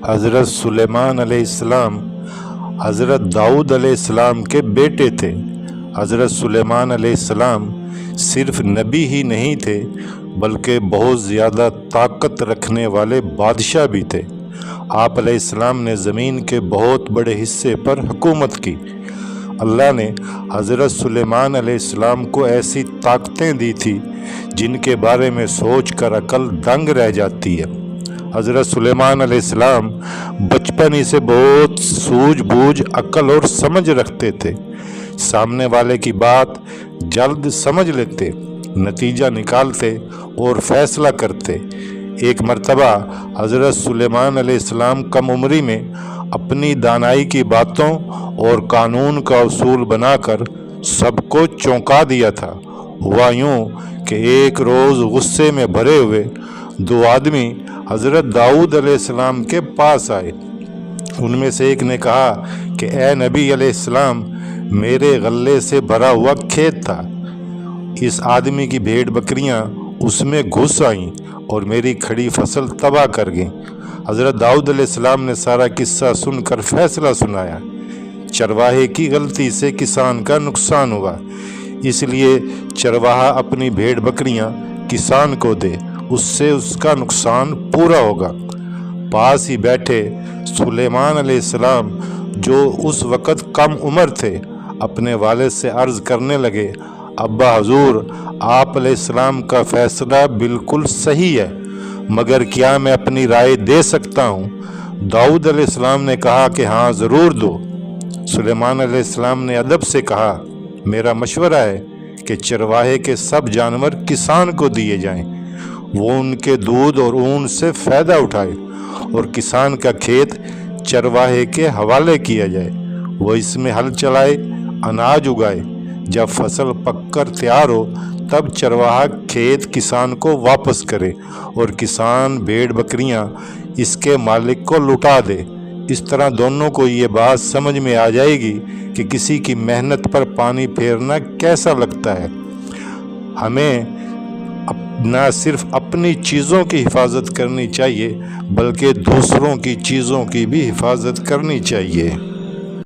حضرت سلیمان علیہ السلام حضرت داؤد علیہ السلام کے بیٹے تھے۔ حضرت سلیمان علیہ السلام صرف نبی ہی نہیں تھے بلکہ بہت زیادہ طاقت رکھنے والے بادشاہ بھی تھے۔ آپ علیہ السلام نے زمین کے بہت بڑے حصے پر حکومت کی۔ اللہ نے حضرت سلیمان علیہ السلام کو ایسی طاقتیں دی تھی جن کے بارے میں سوچ کر عقل دنگ رہ جاتی ہے۔ حضرت سلیمان علیہ السلام بچپن ہی سے بہت سوجھ بوجھ، عقل اور سمجھ رکھتے تھے۔ سامنے والے کی بات جلد سمجھ لیتے، نتیجہ نکالتے اور فیصلہ کرتے۔ ایک مرتبہ حضرت سلیمان علیہ السلام کم عمری میں اپنی دانائی کی باتوں اور قانون کا اصول بنا کر سب کو چونکا دیا تھا۔ ہوا یوں کہ ایک روز غصے میں بھرے ہوئے دو آدمی حضرت داؤد علیہ السلام کے پاس آئے۔ ان میں سے ایک نے کہا کہ اے نبی علیہ السلام، میرے غلے سے بھرا ہوا کھیت تھا، اس آدمی کی بھیڑ بکریاں اس میں گھس آئیں اور میری کھڑی فصل تباہ کر گئیں۔ حضرت داؤد علیہ السلام نے سارا قصہ سن کر فیصلہ سنایا۔ چرواہے کی غلطی سے کسان کا نقصان ہوا، اس لیے چرواہا اپنی بھیڑ بکریاں کسان کو دے، اس سے اس کا نقصان پورا ہوگا۔ پاس ہی بیٹھے سلیمان علیہ السلام، جو اس وقت کم عمر تھے، اپنے والد سے عرض کرنے لگے، ابا حضور، آپ علیہ السلام کا فیصلہ بالکل صحیح ہے، مگر کیا میں اپنی رائے دے سکتا ہوں؟ داؤد علیہ السلام نے کہا کہ ہاں، ضرور دو۔ سلیمان علیہ السلام نے ادب سے کہا، میرا مشورہ ہے کہ چرواہے کے سب جانور کسان کو دیے جائیں، وہ ان کے دودھ اور اون سے فائدہ اٹھائے، اور کسان کا کھیت چرواہے کے حوالے کیا جائے، وہ اس میں ہل چلائے، اناج اگائے، جب فصل پک کر تیار ہو تب چرواہا کھیت کسان کو واپس کرے اور کسان بھیڑ بکریاں اس کے مالک کو لوٹا دے۔ اس طرح دونوں کو یہ بات سمجھ میں آ جائے گی کہ کسی کی محنت پر پانی پھیرنا کیسا لگتا ہے۔ ہمیں نہ صرف اپنی چیزوں کی حفاظت کرنی چاہیے بلکہ دوسروں کی چیزوں کی بھی حفاظت کرنی چاہیے۔